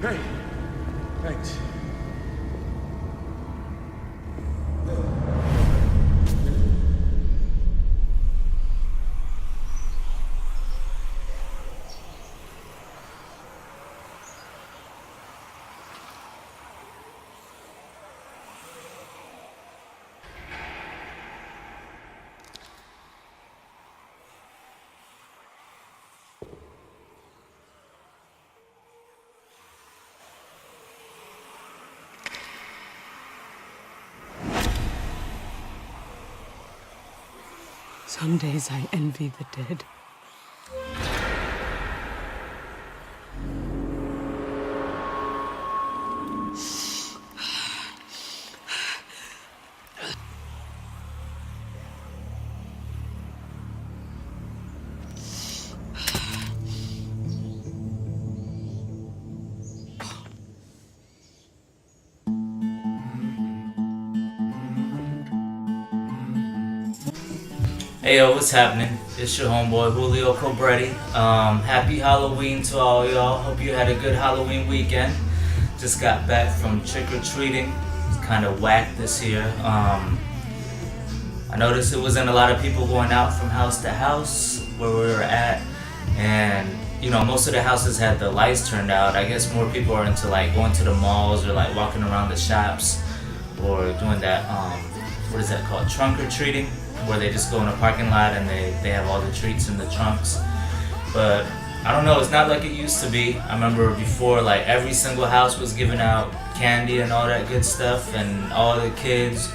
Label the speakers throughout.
Speaker 1: Hey, thanks.
Speaker 2: Some days I envy the dead.
Speaker 3: Hey yo, what's happening? It's your homeboy Julio Cobretti. Happy Halloween to all y'all. Hope you had a good Halloween weekend. Just got back from trick-or-treating. It's kind of whack this year. I noticed it wasn't a lot of people going out from house to house where we were at, and you know, most of the houses had the lights turned out. I guess more people are into like going to the malls or like walking around the shops or doing that what is that called, trunk or treating, where they just go in a parking lot and they have all the treats in the trunks. But I don't know, it's not like it used to be. I remember before, like every single house was giving out candy and all that good stuff, and all the kids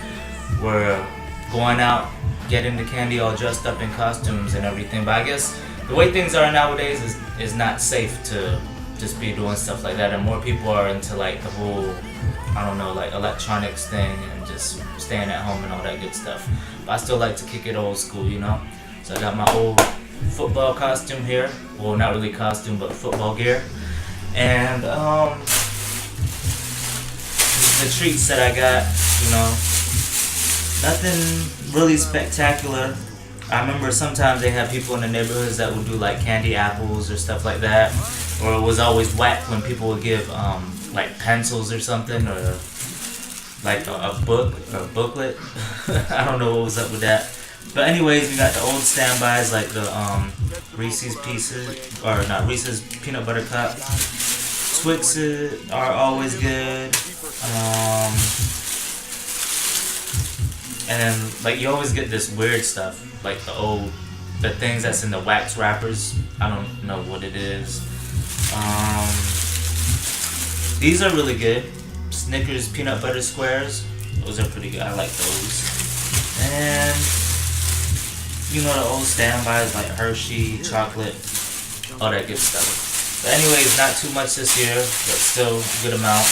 Speaker 3: were going out getting the candy all dressed up in costumes and everything. But I guess the way things are nowadays is not safe to just be doing stuff like that, and more people are into like the whole, I don't know, like electronics thing and just staying at home and all that good stuff. But I still like to kick it old school, you know? So I got my old football costume here. Well, not really costume, but football gear. And the treats that I got, you know, nothing really spectacular. I remember sometimes they had people in the neighborhoods that would do like candy apples or stuff like that. Or it was always whack when people would give like pencils or something, or like a book or a booklet. I don't know what was up with that. But anyways, we got the old standbys like the Reese's Pieces, or not Reese's Peanut Butter Cup. Twixes are always good. And like you always get this weird stuff, like the things that's in the wax wrappers. I don't know what it is. These are really good. Snickers peanut butter squares. Those are pretty good. I like those. And you know the old standbys like Hershey, chocolate, all that good stuff. But anyways, not too much this year, but still a good amount.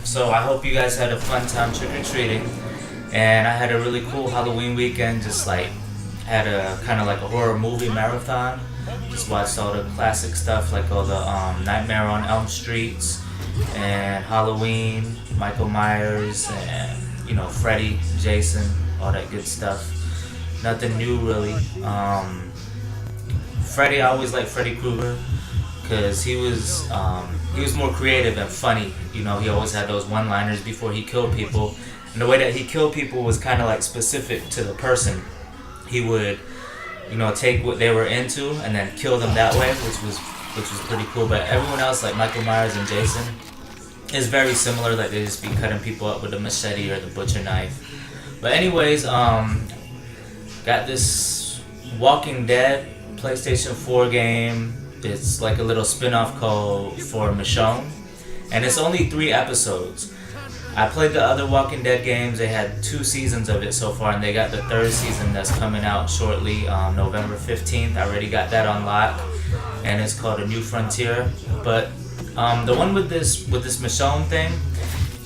Speaker 3: So I hope you guys had a fun time trick-or-treating. And I had a really cool Halloween weekend. Just like had a kind of like a horror movie marathon. Just watched all the classic stuff like all the Nightmare on Elm Streets and Halloween, Michael Myers, and you know, Freddy, Jason, all that good stuff. Nothing new really. Freddy, I always liked Freddy Krueger because he was more creative and funny. You know, he always had those one-liners before he killed people, and the way that he killed people was kind of like specific to the person. He would, you know, take what they were into and then kill them that way, which was pretty cool. But everyone else, like Michael Myers and Jason, is very similar. Like they just be cutting people up with a machete or the butcher knife. But anyways, got this Walking Dead PlayStation 4 game. It's like a little spin-off called for Michonne, and it's only 3 episodes. I played the other Walking Dead games. They had 2 seasons of it so far, and they got the 3rd season that's coming out shortly, November 15th. I already got that on lock, and it's called A New Frontier. But the one with this Michonne thing,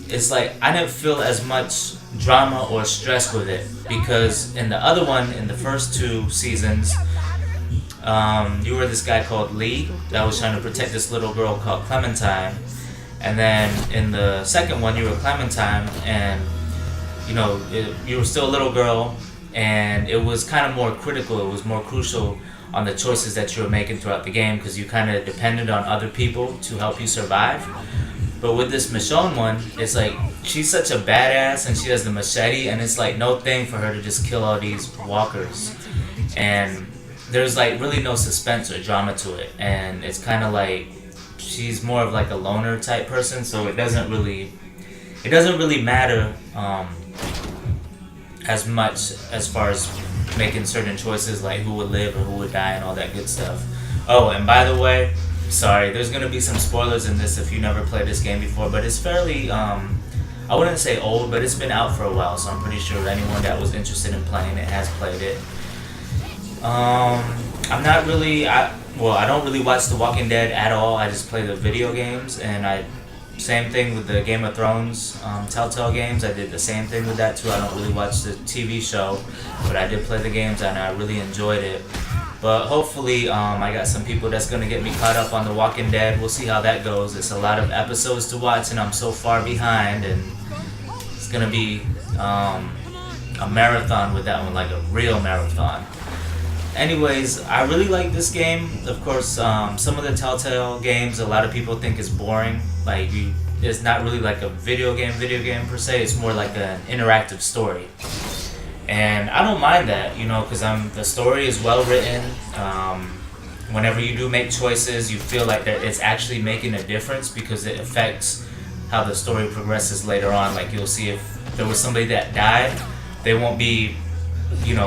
Speaker 3: it's like I didn't feel as much drama or stress with it, because in the other one, in the first 2 seasons, you were this guy called Lee that was trying to protect this little girl called Clementine. And then in the second one, you were Clementine, and you know, you were still a little girl, and it was kind of more critical. It was more crucial on the choices that you were making throughout the game, because you kind of depended on other people to help you survive. But with this Michonne one, it's like she's such a badass and she has the machete, and it's like no thing for her to just kill all these walkers. And there's like really no suspense or drama to it, and it's kind of like she's more of like a loner type person, so it doesn't really matter as much as far as making certain choices like who would live or who would die and all that good stuff. Oh, and by the way, sorry, there's gonna be some spoilers in this if you never played this game before, but it's fairly I wouldn't say old, but it's been out for a while, so I'm pretty sure anyone that was interested in playing it has played it. I'm not really I don't really watch The Walking Dead at all. I just play the video games, and same thing with the Game of Thrones Telltale games. I did the same thing with that too. I don't really watch the TV show, but I did play the games and I really enjoyed it. But hopefully I got some people that's going to get me caught up on The Walking Dead. We'll see how that goes. It's a lot of episodes to watch and I'm so far behind, and it's going to be a marathon with that one, like a real marathon. Anyways, I really like this game. Of course, some of the Telltale games a lot of people think is boring. Like it's not really like a video game per se. It's more like an interactive story, and I don't mind that, because the story is well written. Whenever you do make choices, you feel like that it's actually making a difference because it affects how the story progresses later on. Like you'll see if there was somebody that died, they won't be,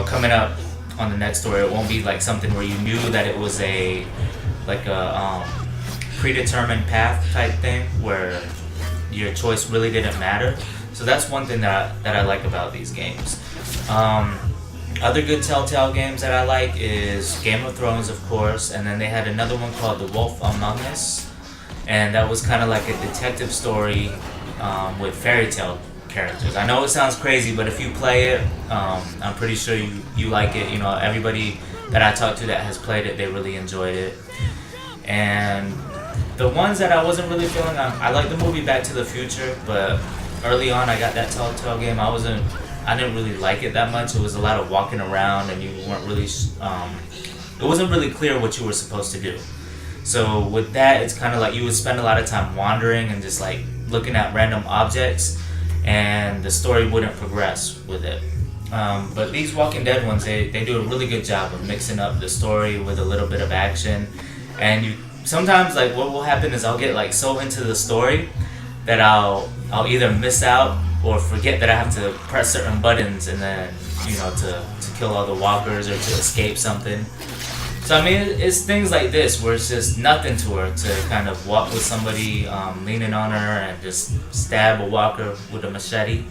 Speaker 3: coming up on the next story. It won't be like something where you knew that it was a predetermined path type thing where your choice really didn't matter. So that's one thing that I like about these games. Other good Telltale games that I like is Game of Thrones, of course, and then they had another one called The Wolf Among Us, and that was kind of like a detective story with fairy tale characters. I know it sounds crazy, but if you play it, I'm pretty sure you like it. Everybody that I talked to that has played it, they really enjoyed it. And the ones that I wasn't really feeling, I like the movie Back to the Future, but early on I got that Telltale game. I didn't really like it that much. It was a lot of walking around, and you weren't really, it wasn't really clear what you were supposed to do. So with that, it's kind of like you would spend a lot of time wandering and just like looking at random objects, and the story wouldn't progress with it. But these Walking Dead ones, they do a really good job of mixing up the story with a little bit of action. And sometimes like what will happen is I'll get like so into the story that I'll either miss out or forget that I have to press certain buttons and then to kill all the walkers or to escape something. So I mean, it's things like this where it's just nothing to her to kind of walk with somebody leaning on her and just stab a walker with a machete.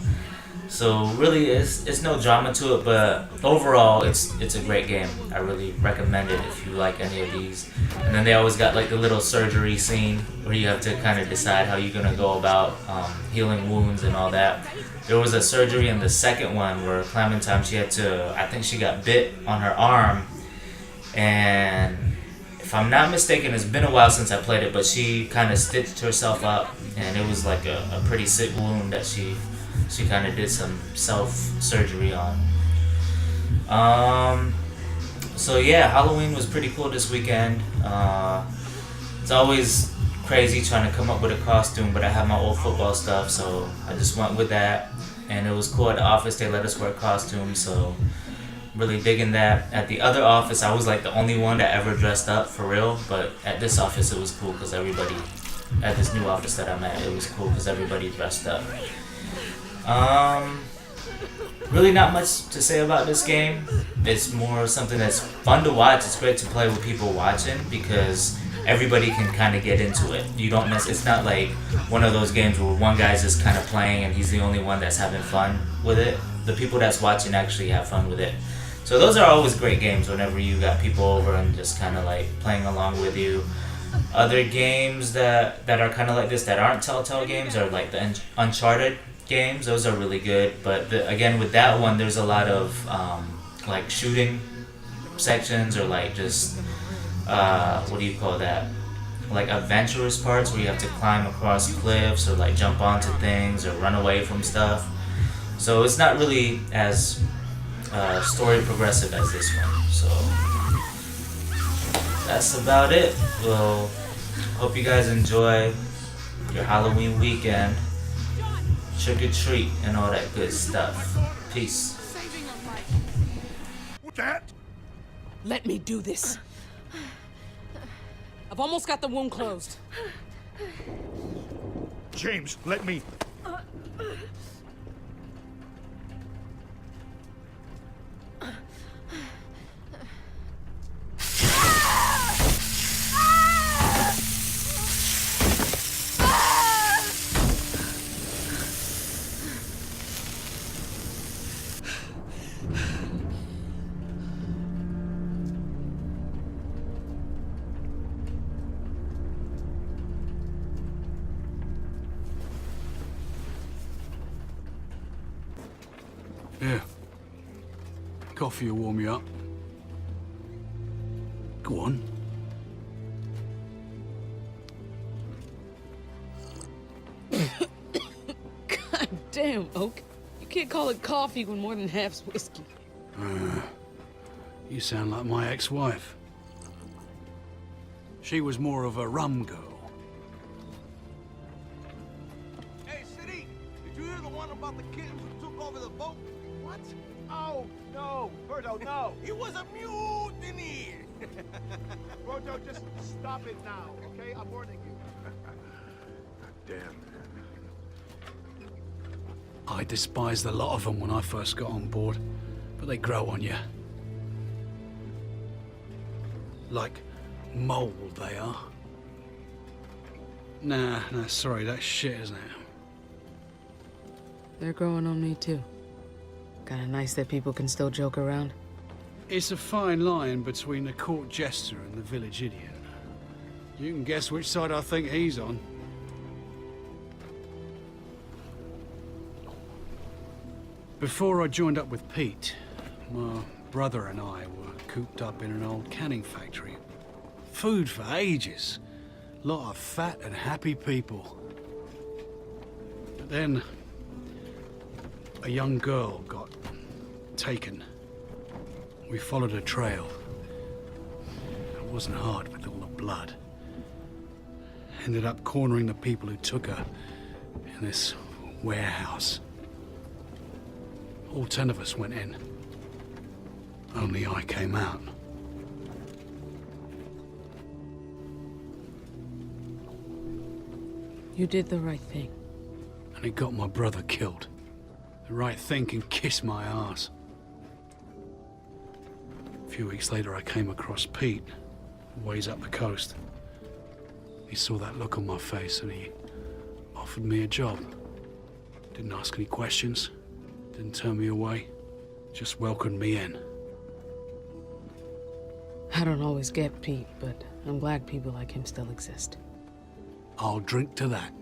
Speaker 3: So really, it's no drama to it, but overall, it's a great game. I really recommend it if you like any of these. And then they always got like the little surgery scene where you have to kind of decide how you're gonna go about healing wounds and all that. There was a surgery in the second one where Clementine, I think she got bit on her arm. And if I'm not mistaken, it's been a while since I played it, but she kind of stitched herself up, and it was like a pretty sick wound that she kind of did some self-surgery on. So yeah, Halloween was pretty cool this weekend. It's always crazy trying to come up with a costume, but I have my old football stuff, so I just went with that. And it was cool at the office, they let us wear costumes, so really digging that. At the other office, I was like the only one that ever dressed up for real, but at this office it was cool because everybody, at this new office that I'm at, it was cool because everybody dressed up. Really not much to say about this game. It's more something that's fun to watch. It's great to play with people watching because everybody can kind of get into it. It's not like one of those games where one guy's just kind of playing and he's the only one that's having fun with it. The people that's watching actually have fun with it. So those are always great games whenever you got people over and just kind of like playing along with you. Other games that are kind of like this that aren't Telltale games are like the Uncharted games. Those are really good. But again, with that one, there's a lot of like shooting sections or like just what do you call that? Like adventurous parts where you have to climb across cliffs or like jump onto things or run away from stuff. So it's not really as story progressive as this one. So that's about it. Well, hope you guys enjoy your Halloween weekend. Trick or treat and all that good stuff. Peace.
Speaker 1: What that?
Speaker 2: Let me do this. I've almost got the wound closed.
Speaker 1: James, let me.
Speaker 4: Yeah. Coffee will warm you up. Go on.
Speaker 2: God damn, Oak. You can't call it coffee when more than half's whiskey.
Speaker 4: You sound like my ex-wife. She was more of a rum girl.
Speaker 5: Hey, City! Did you hear the one about the kittens who took over the boat? What? Oh, no. Birdo, no. He was a mutiny!
Speaker 1: Rojo, just stop it now, okay? I'm warning you. Damn.
Speaker 4: I despised the lot of them when I first got on board, but they grow on you. Like mold, they are. Nah, sorry, that's shit, isn't it?
Speaker 2: They're growing on me, too. Kinda nice that people can still joke around.
Speaker 4: It's a fine line between the court jester and the village idiot. You can guess which side I think he's on. Before I joined up with Pete, my brother and I were cooped up in an old canning factory. Food for ages. Lot of fat and happy people. But then, a young girl got taken. We followed her trail. It wasn't hard with all the blood. Ended up cornering the people who took her in this warehouse. All 10 of us went in. Only I came out.
Speaker 2: You did the right thing.
Speaker 4: And it got my brother killed. The right thing can kiss my ass. A few weeks later, I came across Pete, ways up the coast. He saw that look on my face and he offered me a job. Didn't ask any questions, didn't turn me away, just welcomed me in.
Speaker 2: I don't always get Pete, but I'm glad people like him still exist.
Speaker 4: I'll drink to that.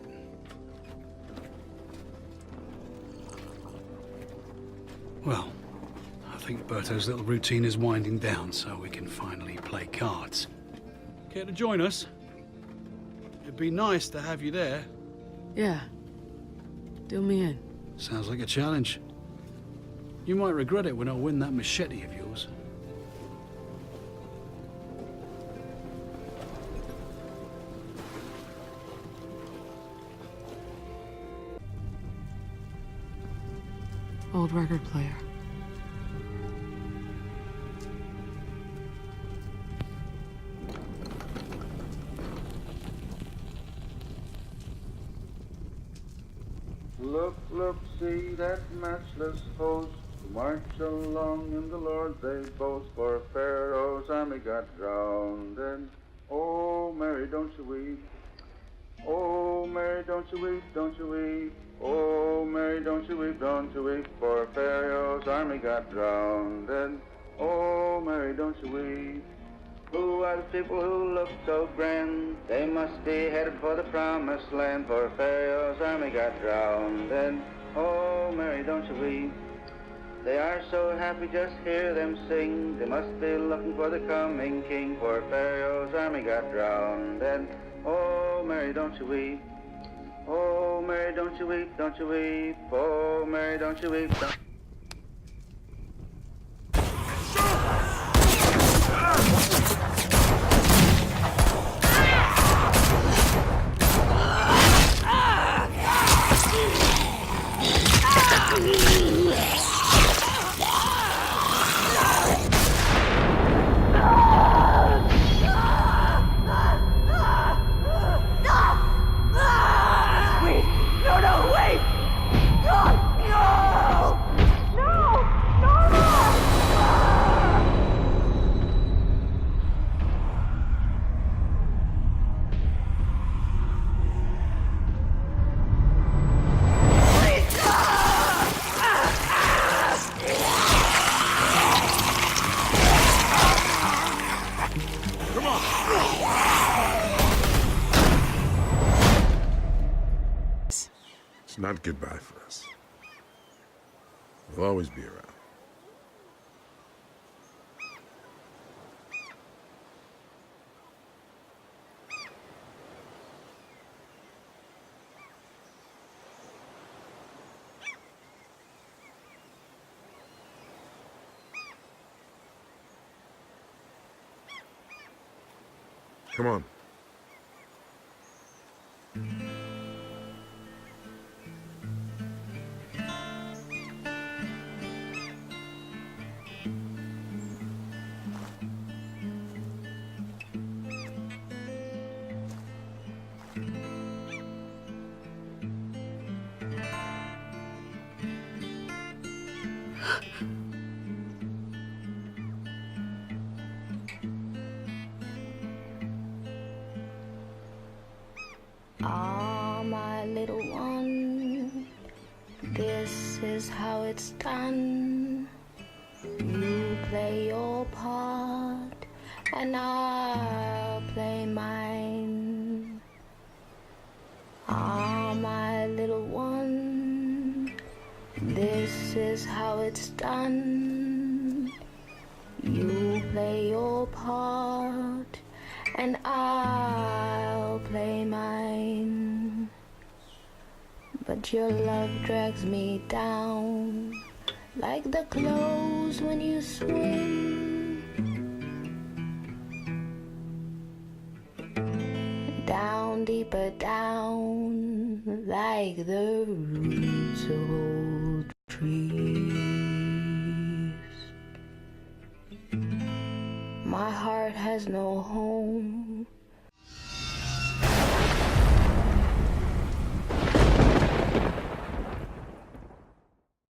Speaker 4: Well, I think Berto's little routine is winding down, so we can finally play cards. Care to join us? It'd be nice to have you there.
Speaker 2: Yeah. Do me in.
Speaker 4: Sounds like a challenge. You might regret it when I win that machete of yours.
Speaker 2: Old record player.
Speaker 6: Look, look, see that matchless host march along in the Lord they boast. For Pharaoh's army got drowned, and oh, Mary, don't you weep. Oh, Mary, don't you weep, don't you weep. Oh, Mary, don't you weep, don't you weep. For Pharaoh's army got drowned, and oh, Mary, don't you weep. Who are the people who look so grand? They must be headed for the promised land. For Pharaoh's army got drowned, and oh, Mary, don't you weep. They are so happy, just hear them sing. They must be looking for the coming king. For Pharaoh's army got drowned, and oh, Mary, don't you weep. Oh, Mary, don't you weep, don't you weep. Oh, Mary, don't you weep.
Speaker 1: It's not goodbye for us. We'll always be around. Come on.
Speaker 7: Ah, my little one, this is how it's done. You play your part, and I'll play mine. Ah, my little one, this is how it's done. You play your part, and I'll play mine. But your love drags me down like the clothes when you swim. Down, deeper down, like the roots of old trees. My heart has no home.